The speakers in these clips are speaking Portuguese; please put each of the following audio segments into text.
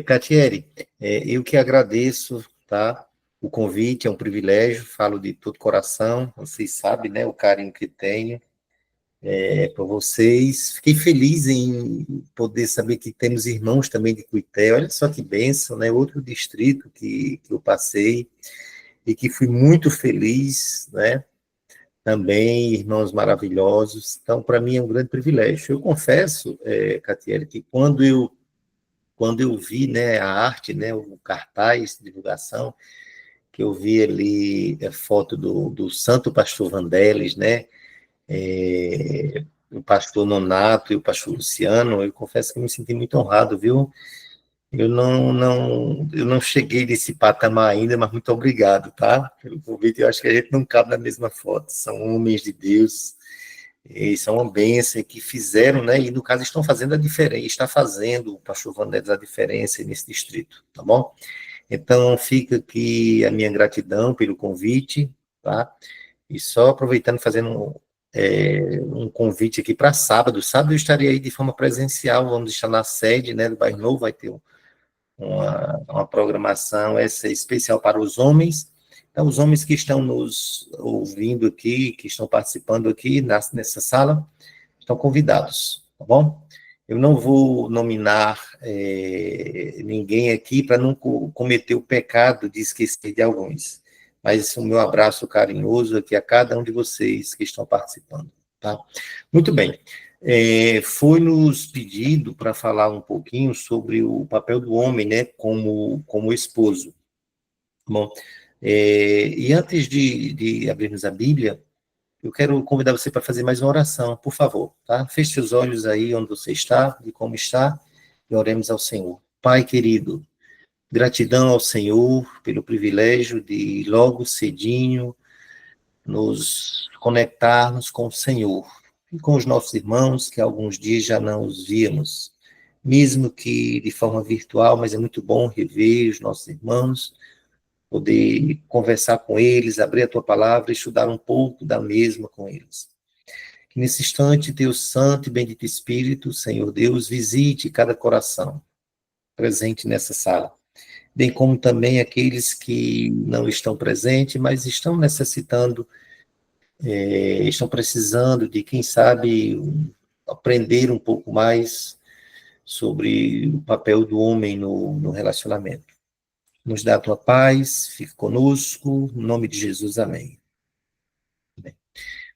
Catiele, eu que agradeço, tá? O convite, é um privilégio, falo de todo coração, vocês sabem, né, o carinho que tenho por vocês. Fiquei feliz em poder saber que temos irmãos também de Cuité, olha só que bênção, né? Outro distrito que eu passei e que fui muito feliz, né? Também irmãos maravilhosos, então para mim é um grande privilégio. Eu confesso, Catiele, que quando eu vi, né, a arte, né, o cartaz de divulgação, que eu vi ali a foto do Santo Pastor Vandelis, né, o pastor Nonato e o pastor Luciano, eu confesso que me senti muito honrado, viu? Eu não cheguei nesse patamar ainda, mas muito obrigado, tá? Pelo convite. Eu acho que a gente não cabe na mesma foto. São homens de Deus, e são uma bênção que fizeram, né? E no caso estão fazendo a diferença, está fazendo o pastor Vandelis a diferença nesse distrito, tá bom? Então fica aqui a minha gratidão pelo convite, tá? E só aproveitando, fazendo um convite aqui para sábado. Sábado eu estarei aí de forma presencial, vamos estar na sede, né, do Bairro Novo, vai ter uma programação essa especial para os homens. Então, os homens que estão nos ouvindo aqui, que estão participando aqui nessa sala, estão convidados, tá bom? Eu não vou nominar ninguém aqui para não cometer o pecado de esquecer de alguns, mas o meu abraço carinhoso aqui a cada um de vocês que estão participando, tá? Muito bem. Foi nos pedido para falar um pouquinho sobre o papel do homem, né, como esposo. Bom, e antes de abrirmos a Bíblia, eu quero convidar você para fazer mais uma oração, por favor, tá? Feche seus olhos aí onde você está e como está, e oremos ao Senhor. Pai querido, gratidão ao Senhor pelo privilégio de logo cedinho nos conectarmos com o Senhor e com os nossos irmãos que há alguns dias já não os víamos, mesmo que de forma virtual, mas é muito bom rever os nossos irmãos, poder conversar com eles, abrir a tua palavra e estudar um pouco da mesma com eles. Que nesse instante, Deus Santo e Bendito Espírito, Senhor Deus, visite cada coração presente nessa sala, bem como também aqueles que não estão presentes, mas estão necessitando, estão precisando de, quem sabe, aprender um pouco mais sobre o papel do homem no relacionamento. Nos dá a tua paz, fique conosco, em nome de Jesus, amém.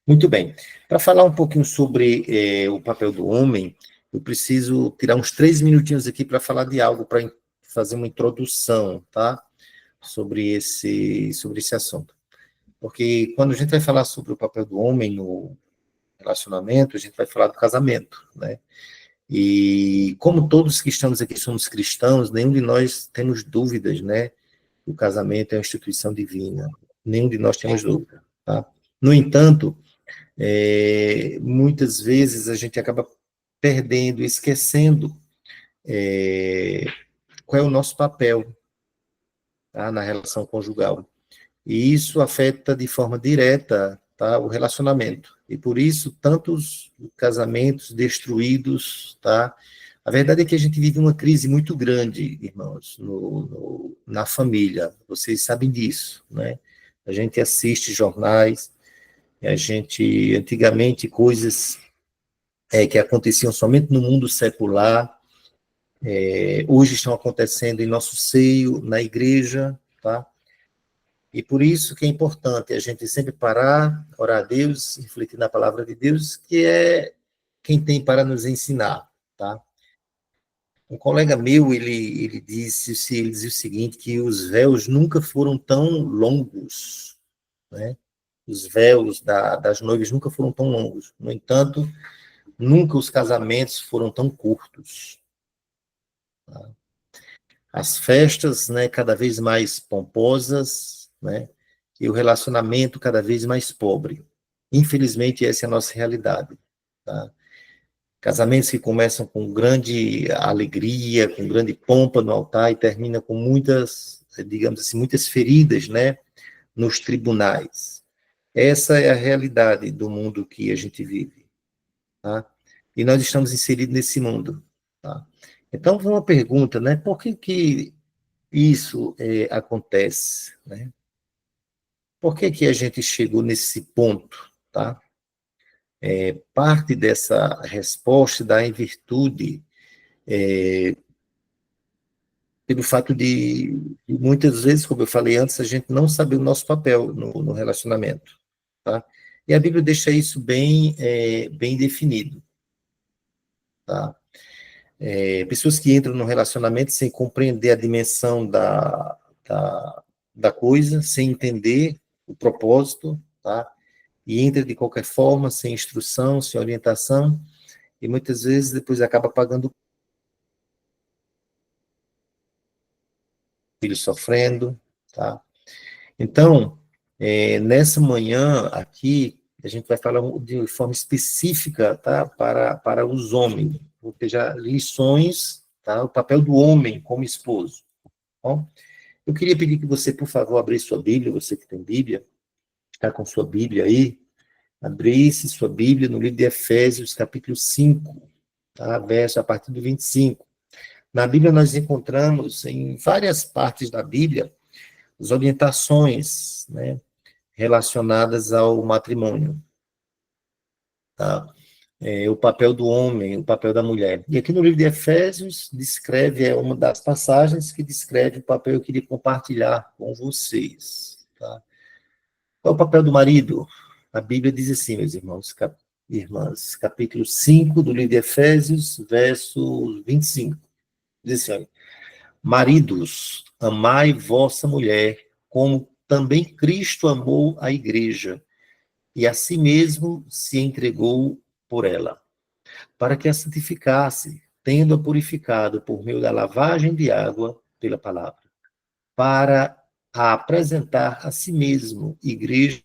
Muito bem. Para falar um pouquinho sobre o papel do homem, eu preciso tirar uns 3 minutinhos aqui para falar de algo, para fazer uma introdução, tá? Sobre esse assunto. Porque quando a gente vai falar sobre o papel do homem no relacionamento, a gente vai falar do casamento, né? E como todos que estamos aqui somos cristãos, nenhum de nós temos dúvidas, né? O casamento é uma instituição divina. Nenhum de nós temos dúvida, tá? No entanto, muitas vezes a gente acaba perdendo, esquecendo qual é o nosso papel, tá, na relação conjugal. E isso afeta de forma direta, tá, o relacionamento. E por isso, tantos casamentos destruídos, tá? A verdade é que a gente vive uma crise muito grande, irmãos, na família. Vocês sabem disso, né? A gente assiste jornais, a gente, antigamente, coisas que aconteciam somente no mundo secular, hoje estão acontecendo em nosso seio, na igreja, tá? E por isso que é importante a gente sempre parar, orar a Deus, refletir na palavra de Deus, que é quem tem para nos ensinar, tá? Um colega meu, ele dizia o seguinte, que os véus nunca foram tão longos, né? Os véus das noivas nunca foram tão longos. No entanto, nunca os casamentos foram tão curtos. Tá? As festas, né, cada vez mais pomposas, né, e o relacionamento cada vez mais pobre. Infelizmente, essa é a nossa realidade. Tá? Casamentos que começam com grande alegria, com grande pompa no altar e terminam com muitas, digamos assim, muitas feridas, né, nos tribunais. Essa é a realidade do mundo que a gente vive. Tá? E nós estamos inseridos nesse mundo. Tá? Então, vem uma pergunta, né? Por que que isso acontece, né? Por que que a gente chegou nesse ponto, tá? Parte dessa resposta dá em virtude pelo fato de muitas vezes, como eu falei antes, a gente não saber o nosso papel no relacionamento, tá? E a Bíblia deixa isso bem definido, tá? Pessoas que entram no relacionamento sem compreender a dimensão da, da coisa, sem entender o propósito, tá? E entra de qualquer forma, sem instrução, sem orientação, e muitas vezes depois acaba pagando o filho sofrendo, tá? Então, nessa manhã aqui, a gente vai falar de forma específica, tá? Para os homens, ou seja, lições, tá? O papel do homem como esposo, tá bom? Eu queria pedir que você, por favor, abrisse sua Bíblia, você que tem Bíblia, está com sua Bíblia aí, abrisse sua Bíblia no livro de Efésios, capítulo 5, tá? Verso a partir do 25. Na Bíblia nós encontramos, em várias partes da Bíblia, as orientações, né, relacionadas ao matrimônio, tá? O papel do homem, o papel da mulher. E aqui no livro de Efésios, descreve, é uma das passagens que descreve o papel que eu queria compartilhar com vocês, tá? Qual é o papel do marido? A Bíblia diz assim, meus irmãos, irmãs, capítulo 5 do livro de Efésios, verso 25. Diz assim, olha, maridos, amai vossa mulher, como também Cristo amou a igreja, e a si mesmo se entregou por ela, para que a santificasse, tendo-a purificado por meio da lavagem de água pela palavra, para a apresentar a si mesmo, igreja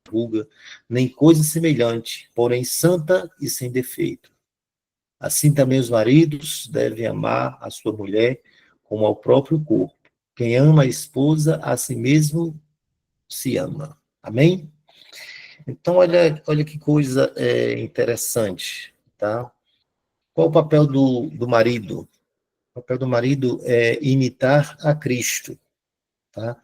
pulga, nem coisa semelhante, porém santa e sem defeito. Assim também os maridos devem amar a sua mulher como ao próprio corpo. Quem ama a esposa, a si mesmo se ama. Amém? Então, olha que coisa interessante, tá? Qual o papel do marido? O papel do marido é imitar a Cristo, tá?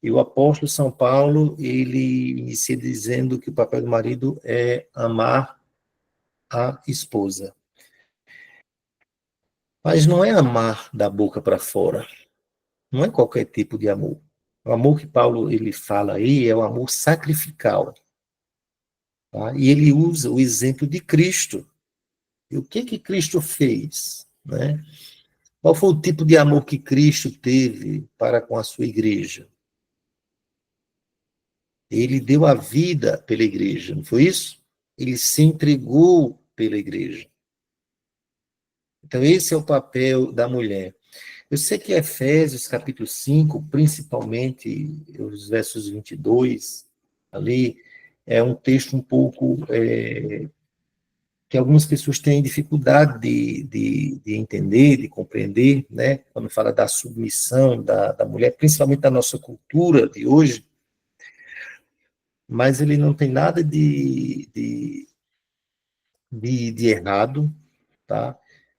E o apóstolo São Paulo, ele inicia dizendo que o papel do marido é amar a esposa. Mas não é amar da boca para fora. Não é qualquer tipo de amor. O amor que Paulo ele fala aí é o amor sacrificial. Tá? E ele usa o exemplo de Cristo. E o que que Cristo fez? Né? Qual foi o tipo de amor que Cristo teve para com a sua igreja? Ele deu a vida pela igreja, não foi isso? Ele se entregou pela igreja. Então, esse é o papel da mulher. Eu sei que Efésios, capítulo 5, principalmente os versos 22, ali, é um texto um pouco que algumas pessoas têm dificuldade de entender, de compreender, né? Quando fala da submissão da mulher, principalmente da nossa cultura de hoje, mas ele não tem nada de errado, tá?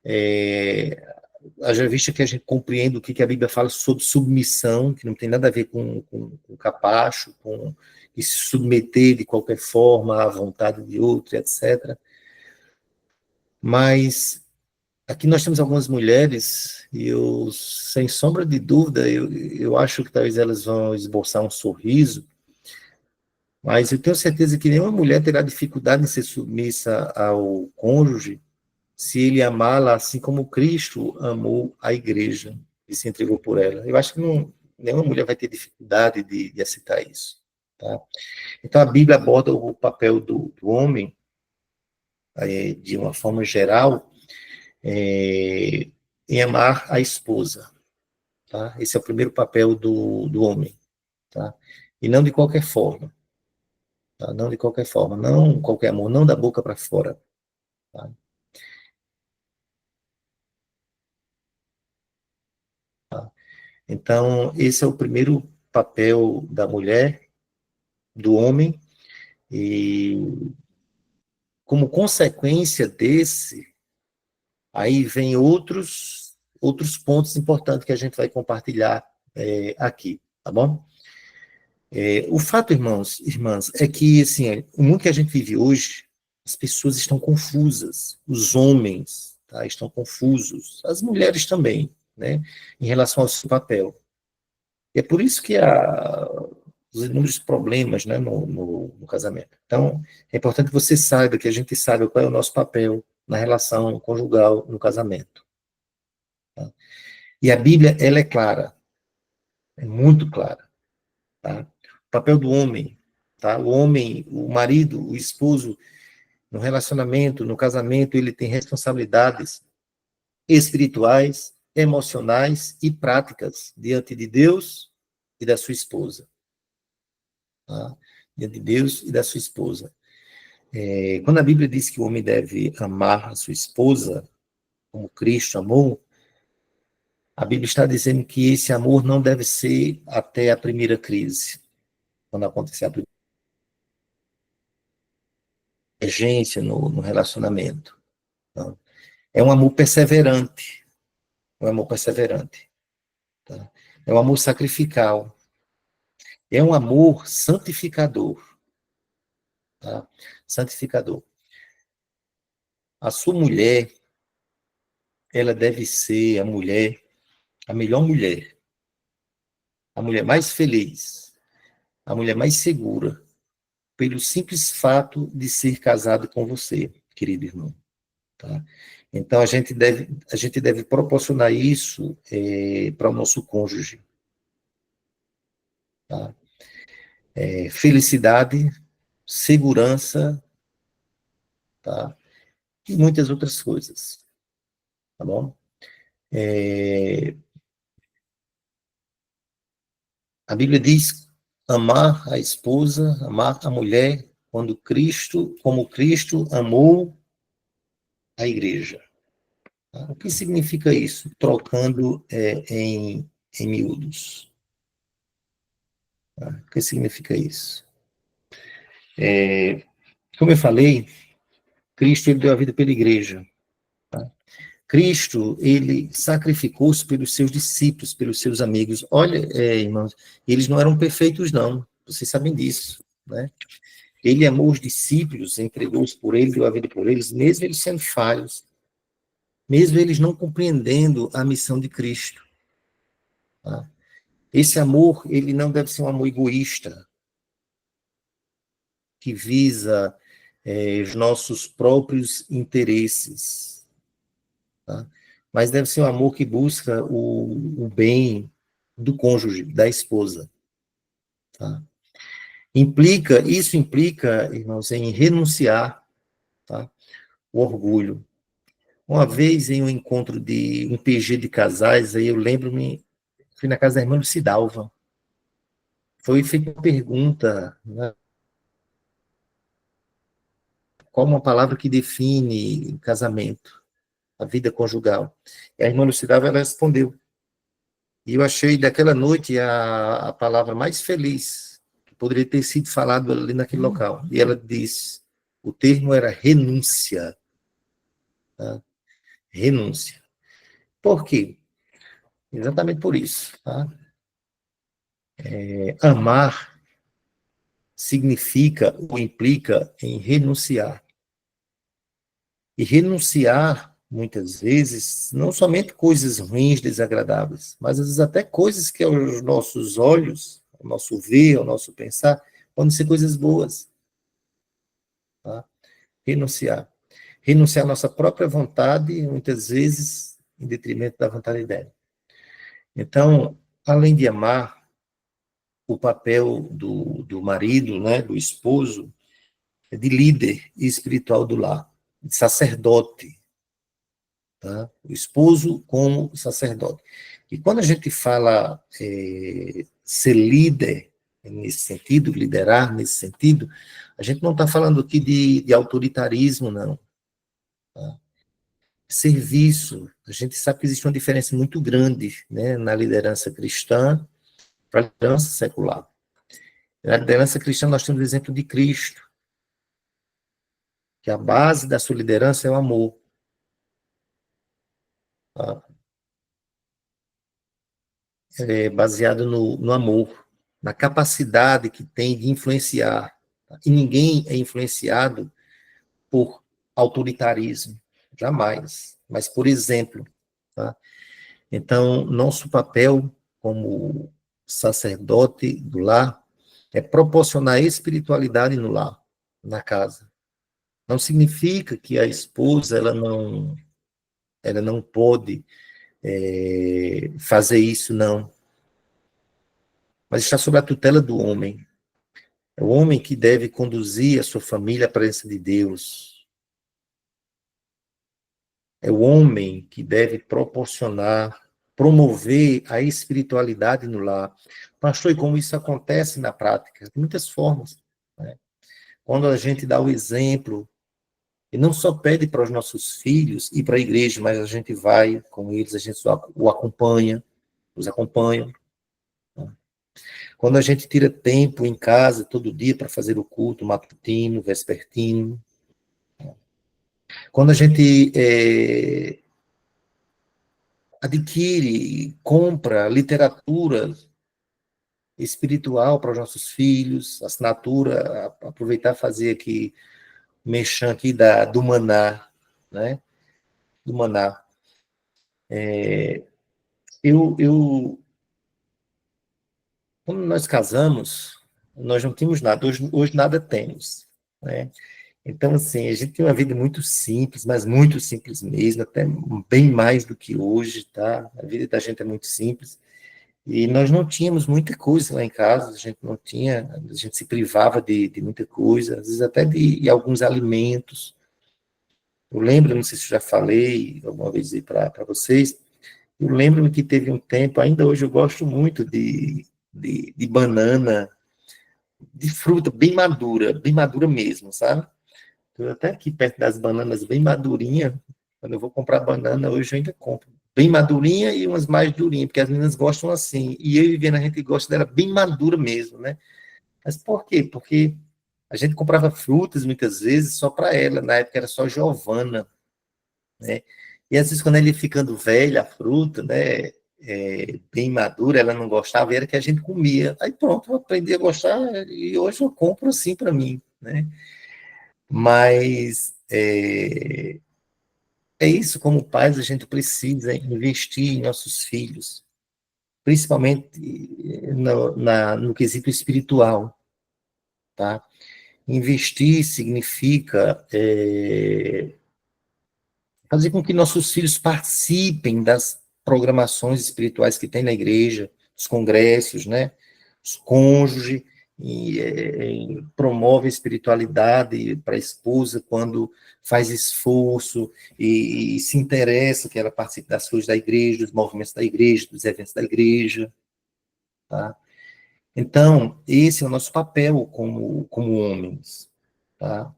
É, haja vista que a gente compreende o que a Bíblia fala sobre submissão, que não tem nada a ver com capacho, com se submeter de qualquer forma à vontade de outro, etc. Mas aqui nós temos algumas mulheres, e eu, sem sombra de dúvida, eu acho que talvez elas vão esboçar um sorriso, mas eu tenho certeza que nenhuma mulher terá dificuldade em ser submissa ao cônjuge, se ele amá-la assim como Cristo amou a igreja e se entregou por ela. Eu acho que nenhuma mulher vai ter dificuldade de aceitar isso. Tá? Então, a Bíblia aborda o papel do homem, de uma forma geral, é, em amar a esposa. Tá? Esse é o primeiro papel do homem. Tá? E não de qualquer forma. Tá? Não de qualquer forma. Não qualquer amor, não da boca para fora. Tá? Então, esse é o primeiro papel da mulher, do homem, e como consequência desse, Aí vem outros pontos importantes que a gente vai compartilhar aqui, tá bom? O fato, irmãos, irmãs, é que assim, o mundo que a gente vive hoje, as pessoas estão confusas, os homens, tá, estão confusos, as mulheres também, né, em relação ao seu papel. E é por isso que há os inúmeros problemas, né, no casamento. Então, é importante que você saiba, que a gente saiba qual é o nosso papel na relação conjugal no casamento. Tá? E a Bíblia, ela é clara, é muito clara. Tá? O papel do homem, tá? O homem, o marido, o esposo, no relacionamento, no casamento, ele tem responsabilidades espirituais, emocionais e práticas diante de Deus e da sua esposa. Tá? Diante de Deus e da sua esposa. Quando a Bíblia diz que o homem deve amar a sua esposa, como Cristo amou, a Bíblia está dizendo que esse amor não deve ser até a primeira crise, quando acontecer a primeira emergência no relacionamento. Tá? É um amor perseverante, é um amor perseverante. Tá? É um amor sacrificial, é um amor santificador. Tá? Santificador. A sua mulher, ela deve ser a melhor mulher, a mulher mais feliz, a mulher mais segura, pelo simples fato de ser casado com você, querido irmão. Tá? Então, a gente deve proporcionar isso para o nosso cônjuge. Tá? Felicidade, segurança, tá? E muitas outras coisas. Tá bom? A Bíblia diz amar a esposa, amar a mulher, como Cristo amou a igreja. Tá? O que significa isso? Trocando em miúdos. Tá? O que significa isso? Como eu falei, Cristo ele deu a vida pela igreja. Tá? Cristo, ele sacrificou-se pelos seus discípulos, pelos seus amigos. Olha, irmãos, eles não eram perfeitos, não. Vocês sabem disso, né? Ele amou os discípulos, entregou-se por eles, deu a vida por eles, mesmo eles sendo falhos, mesmo eles não compreendendo a missão de Cristo. Tá? Esse amor, ele não deve ser um amor egoísta, que visa os nossos próprios interesses. Tá? Mas deve ser um amor que busca o bem do cônjuge, da esposa. Tá? Isso implica, irmãos, em renunciar, tá? O orgulho. Uma vez, em um encontro de um PG de casais, aí eu lembro-me, fui na casa da irmã Lucidalva. Foi feita uma pergunta, né? Qual uma palavra que define casamento, a vida conjugal? E a irmã Lucidalva, ela respondeu. E eu achei daquela noite a palavra mais feliz que poderia ter sido falado ali naquele local. E ela disse, o termo era renúncia. Tá? Renúncia. Por quê? Exatamente por isso. Tá? Amar significa ou implica em renunciar. E renunciar, muitas vezes, não somente coisas ruins, desagradáveis, mas às vezes até coisas que aos nossos olhos, ao nosso ver, ao nosso pensar, podem ser coisas boas. Tá? Renunciar. Renunciar à nossa própria vontade, muitas vezes, em detrimento da vontade dela. Então, além de amar, o papel do marido, né, do esposo, é de líder espiritual do lar, de sacerdote. Tá? O esposo como sacerdote. E quando a gente fala ser líder, nesse sentido, liderar nesse sentido, a gente não está falando aqui de autoritarismo, não. Tá? Serviço. A gente sabe que existe uma diferença muito grande, né, na liderança cristã para a liderança secular. Na liderança cristã, nós temos o exemplo de Cristo, que a base da sua liderança é o amor. tá? É baseado no amor, na capacidade que tem de influenciar. Tá? E ninguém é influenciado por autoritarismo, jamais, mas por exemplo. Tá? Então, nosso papel como sacerdote do lar é proporcionar espiritualidade no lar, na casa. Não significa que a esposa ela não pode fazer isso, não. Mas está sob a tutela do homem. É o homem que deve conduzir a sua família à presença de Deus. É o homem que deve proporcionar, promover a espiritualidade no lar. Pastor, e como isso acontece na prática? De muitas formas. Né? Quando a gente dá o exemplo, e não só pede para os nossos filhos ir para a igreja, mas a gente vai com eles, a gente o acompanha, os acompanha. Né? Quando a gente tira tempo em casa, todo dia, para fazer o culto matutino, vespertino. Quando a gente adquire, compra literatura espiritual para os nossos filhos, assinatura, aproveitar e fazer aqui, mexer aqui do Maná, né? Do Maná. Eu, quando nós casamos, nós não tínhamos nada, hoje nada temos, né? Então, assim, a gente tem uma vida muito simples, mas muito simples mesmo, até bem mais do que hoje, tá? A vida da gente é muito simples. E nós não tínhamos muita coisa lá em casa, a gente não tinha, a gente se privava de muita coisa, às vezes até de alguns alimentos. Eu lembro, não sei se eu já falei alguma vez aí para vocês, eu lembro que teve um tempo, ainda hoje eu gosto muito de banana, de fruta bem madura mesmo, sabe? Estou até aqui perto das bananas bem madurinha. Quando eu vou comprar banana, hoje eu ainda compro. Bem madurinha e umas mais durinhas, porque as meninas gostam assim. E eu e Viviane, a gente gosta dela bem madura mesmo, né? Mas por quê? Porque a gente comprava frutas muitas vezes só para ela. Na época era só Giovana, né? E às vezes quando ele ficando velha, a fruta, né? Bem madura, ela não gostava, e era que a gente comia. Aí pronto, eu aprendi a gostar e hoje eu compro assim para mim, né? Mas é isso, como pais, a gente precisa investir em nossos filhos, principalmente no quesito espiritual, tá? Investir significa fazer com que nossos filhos participem das programações espirituais que tem na igreja, os congressos, né? Os cônjuges, promove a espiritualidade para a esposa quando faz esforço e se interessa que ela participe das coisas da igreja, dos movimentos da igreja, dos eventos da igreja, tá? Então, esse é o nosso papel como homens, tá?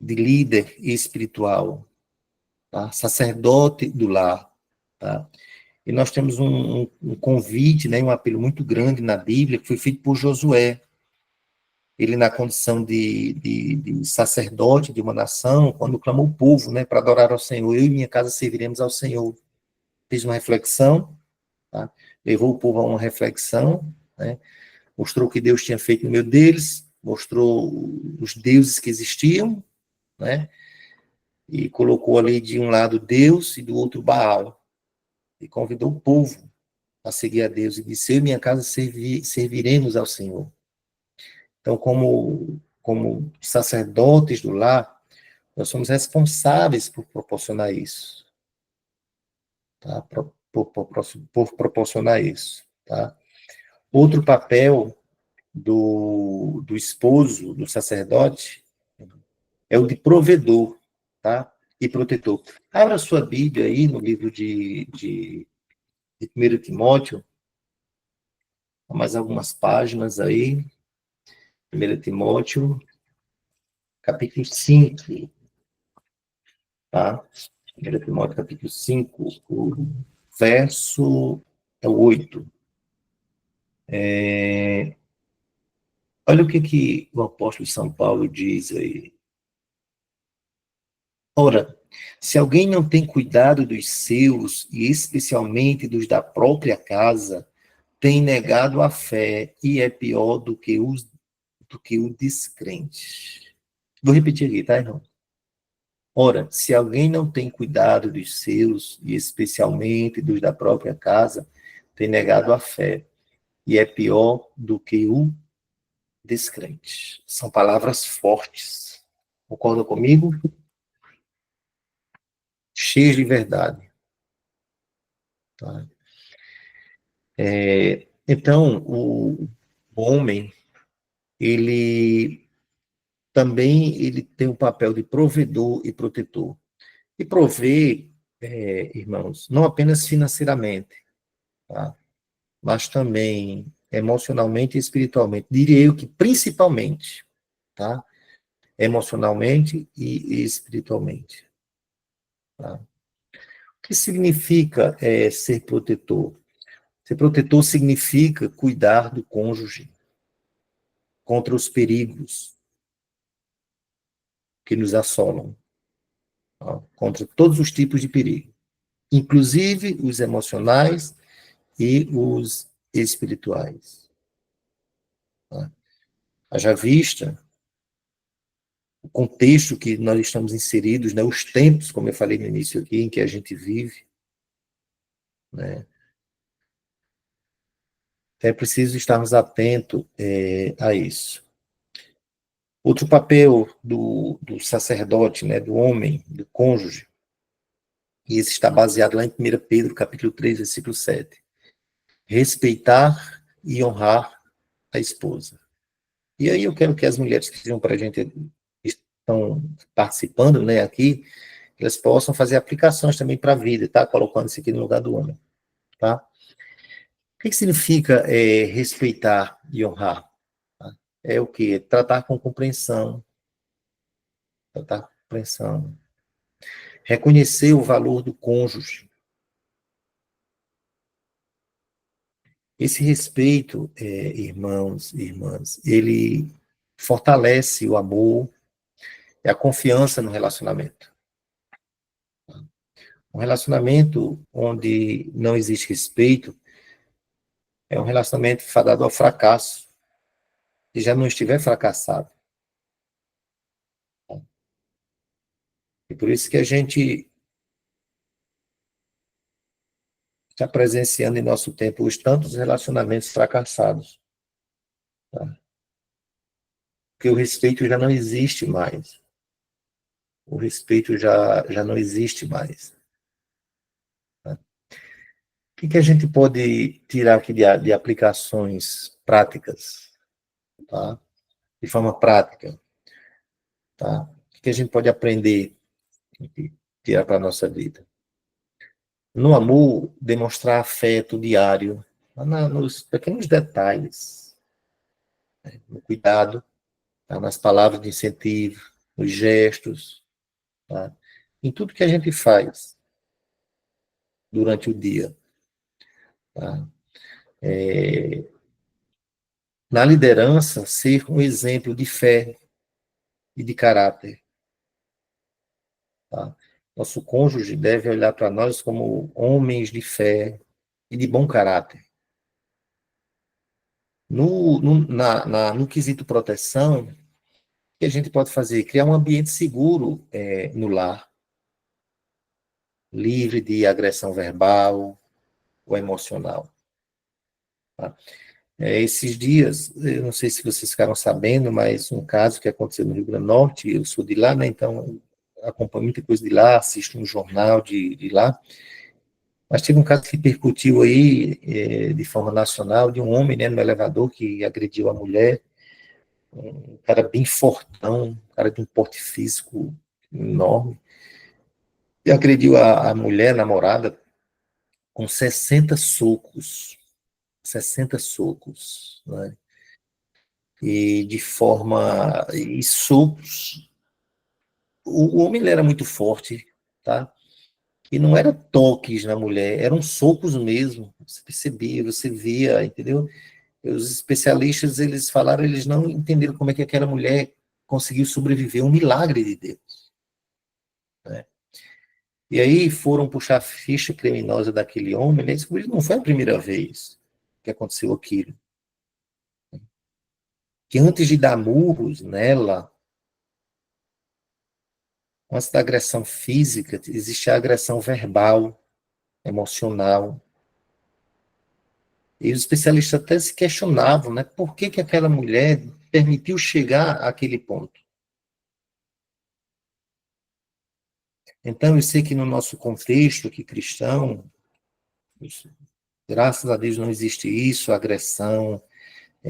De líder espiritual, tá? Sacerdote do lar, tá? E nós temos um convite, né, um apelo muito grande na Bíblia, que foi feito por Josué, ele na condição de sacerdote de uma nação, quando clamou o povo, né, para adorar ao Senhor, eu e minha casa serviremos ao Senhor. Fez uma reflexão, tá? Levou o povo a uma reflexão, né? Mostrou o que Deus tinha feito no meio deles, mostrou os deuses que existiam, né? E colocou ali de um lado Deus e do outro Baal, e convidou o povo a seguir a Deus, e disse, eu e minha casa serviremos ao Senhor. Então, como sacerdotes do lar, nós somos responsáveis por proporcionar isso, tá? Por proporcionar isso, tá? Outro papel do esposo, do sacerdote, é o de provedor, tá? E protetor. Abra sua Bíblia aí no livro de 1 Timóteo, mais algumas páginas aí, 1 Timóteo, capítulo 5, tá? 1 Timóteo, capítulo 5, o verso 8. Olha o que o apóstolo São Paulo diz aí. Ora, Se alguém não tem cuidado dos seus, e especialmente dos da própria casa, tem negado a fé e é pior do que o descrente. Vou repetir aqui, tá, irmão? Ora, se alguém não tem cuidado dos seus, e especialmente dos da própria casa, tem negado a fé e é pior do que o descrente. São palavras fortes. Concorda comigo? Cheias de verdade. Tá? Então, o homem, ele também ele tem o papel de provedor e protetor. E prover, irmãos, não apenas financeiramente, tá? Mas também emocionalmente e espiritualmente. Diria eu que principalmente, tá? Emocionalmente e espiritualmente. Tá? O que significa ser protetor? Ser protetor significa cuidar do cônjuge contra os perigos que nos assolam, tá? Contra todos os tipos de perigo, inclusive os emocionais e os espirituais. Tá? Haja vista o contexto que nós estamos inseridos, né, os tempos, como eu falei no início aqui, em que a gente vive, né, é preciso estarmos atentos a isso. Outro papel do sacerdote, né, do homem, do cônjuge, e esse está baseado lá em 1 Pedro, capítulo 3, versículo 7. Respeitar e honrar a esposa. E aí eu quero que as mulheres que estão para a gente, estão participando, né, aqui, elas possam fazer aplicações também para a vida, tá? Colocando isso aqui no lugar do homem, tá? O que significa respeitar e honrar? Tá? É o quê? Tratar com compreensão, tratar com compreensão. Reconhecer o valor do cônjuge. Esse respeito, irmãos e irmãs, ele fortalece o amor e a confiança no relacionamento. Um relacionamento onde não existe respeito é um relacionamento fadado ao fracasso, se já não estiver fracassado. E por isso que a gente está presenciando em nosso tempo os tantos relacionamentos fracassados. Tá? Porque o respeito já não existe mais. O respeito já não existe mais. Tá? O que a gente pode tirar aqui de aplicações práticas? Tá? De forma prática. Tá? O que a gente pode aprender e tirar para a nossa vida? No amor, demonstrar afeto diário, nos pequenos detalhes, né? No cuidado, tá? Nas palavras de incentivo, nos gestos, tá? Em tudo que a gente faz durante o dia. Tá? Na liderança, ser um exemplo de fé e de caráter. Tá? Nosso cônjuge deve olhar para nós como homens de fé e de bom caráter. No quesito proteção, o que a gente pode fazer? Criar um ambiente seguro no lar, livre de agressão verbal ou emocional. Tá? Esses dias, eu não sei se vocês ficaram sabendo, mas um caso que aconteceu no Rio Grande do Norte, eu sou de lá, né, então acompanho muita coisa de lá, assisto um jornal de lá, mas teve um caso que repercutiu aí de forma nacional, de um homem, né, no elevador que agrediu a mulher, um cara bem fortão, um cara de um porte físico enorme, e agrediu a mulher, a namorada, com 60 socos, 60 socos, né? E de forma, e socos, o homem ele era muito forte, tá? E não era toques na mulher, eram socos mesmo, você percebia, você via, entendeu? Os especialistas, eles falaram, eles não entenderam como é que aquela mulher conseguiu sobreviver, um milagre de Deus, né? E aí foram puxar a ficha criminosa daquele homem, né? Descobriram que não foi a primeira vez que aconteceu aquilo. Que antes de dar murros nela, antes da agressão física, existe a agressão verbal, emocional. E os especialistas até se questionavam, né? Por que que aquela mulher permitiu chegar àquele ponto? Então, eu sei que no nosso contexto aqui cristão, graças a Deus não existe isso, agressão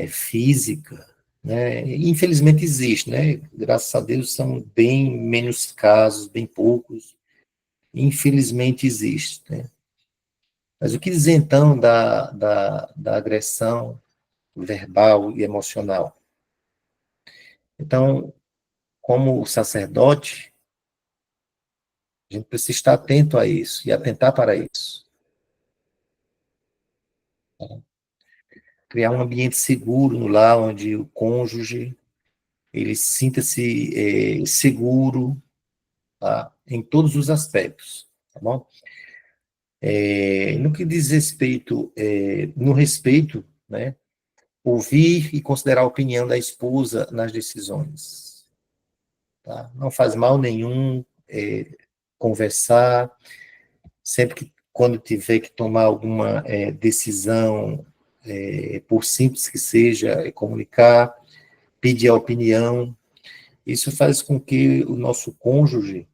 física, né? Infelizmente existe, né? Graças a Deus são bem menos casos, bem poucos. Infelizmente existe, né? Mas o que dizer então da agressão verbal e emocional? Então, como sacerdote, a gente precisa estar atento a isso e atentar para isso. Criar um ambiente seguro no lar, onde o cônjuge ele sinta-se seguro, tá? Em todos os aspectos, tá bom? No que diz respeito, no respeito, né? Ouvir e considerar a opinião da esposa nas decisões, tá? Não faz mal nenhum conversar, sempre que quando tiver que tomar alguma decisão, por simples que seja, comunicar, pedir a opinião. Isso faz com que o nosso cônjuge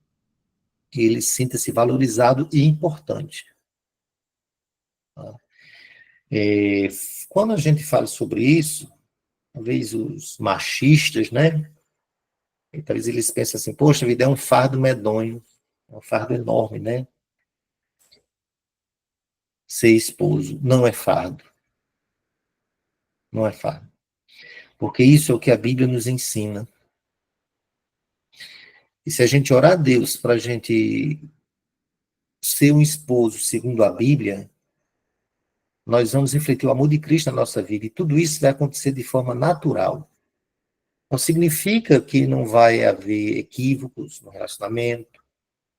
ele sinta-se valorizado e importante. Tá? É, quando a gente fala sobre isso, talvez os machistas, né? Talvez eles pensem assim, poxa, a vida é um fardo medonho, é um fardo enorme, né? Ser esposo não é fardo, não é fardo. Porque isso é o que a Bíblia nos ensina. E se a gente orar a Deus para a gente ser um esposo segundo a Bíblia, nós vamos refletir o amor de Cristo na nossa vida. E tudo isso vai acontecer de forma natural. Não significa que não vai haver equívocos no relacionamento,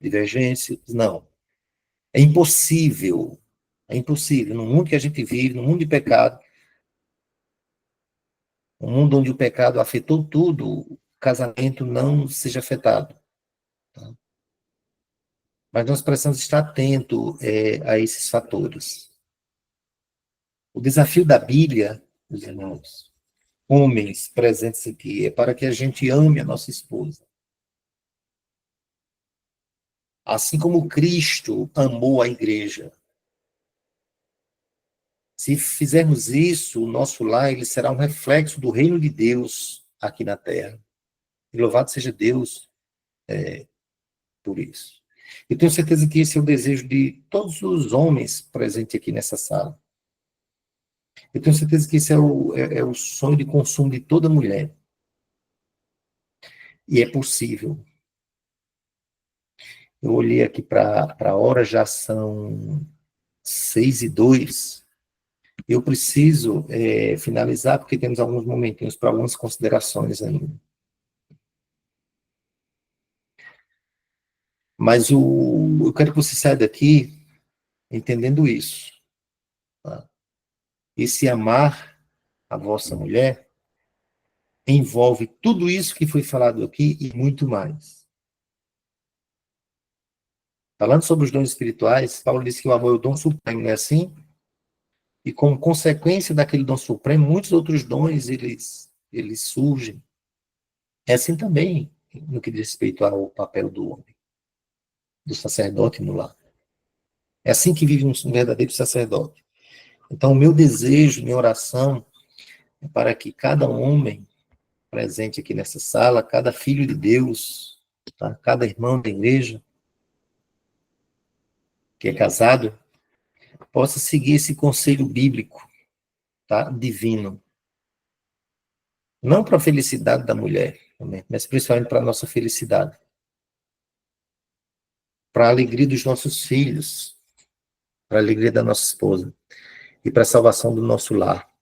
divergências, não. É impossível. É impossível. No mundo que a gente vive, no mundo de pecado, um mundo onde o pecado afetou tudo, o casamento não seja afetado. Tá? Mas nós precisamos estar atentos a esses fatores. O desafio da Bíblia, meus irmãos, homens presentes aqui, é para que a gente ame a nossa esposa. Assim como Cristo amou a igreja. Se fizermos isso, o nosso lar ele será um reflexo do reino de Deus aqui na terra. E louvado seja Deus por isso. Eu tenho certeza que esse é o desejo de todos os homens presentes aqui nessa sala. Eu tenho certeza que esse é o sonho de consumo de toda mulher. E é possível. Eu olhei aqui para a hora, já são 6:02. Eu preciso finalizar, porque temos alguns momentinhos para algumas considerações ainda. Mas eu quero que você saia daqui entendendo isso. Tá? Esse amar a vossa mulher envolve tudo isso que foi falado aqui e muito mais. Falando sobre os dons espirituais, Paulo disse que o amor é o dom supremo, não é assim? E como consequência daquele dom supremo, muitos outros dons eles surgem. É assim também no que diz respeito ao papel do homem, do sacerdote no lar. É assim que vive um verdadeiro sacerdote. Então, o meu desejo, minha oração, é para que cada homem presente aqui nessa sala, cada filho de Deus, tá? Cada irmão da igreja que é casado, possa seguir esse conselho bíblico, tá? Divino. Não para a felicidade da mulher, mas principalmente para a nossa felicidade. Para a alegria dos nossos filhos, para a alegria da nossa esposa e para a salvação do nosso lar.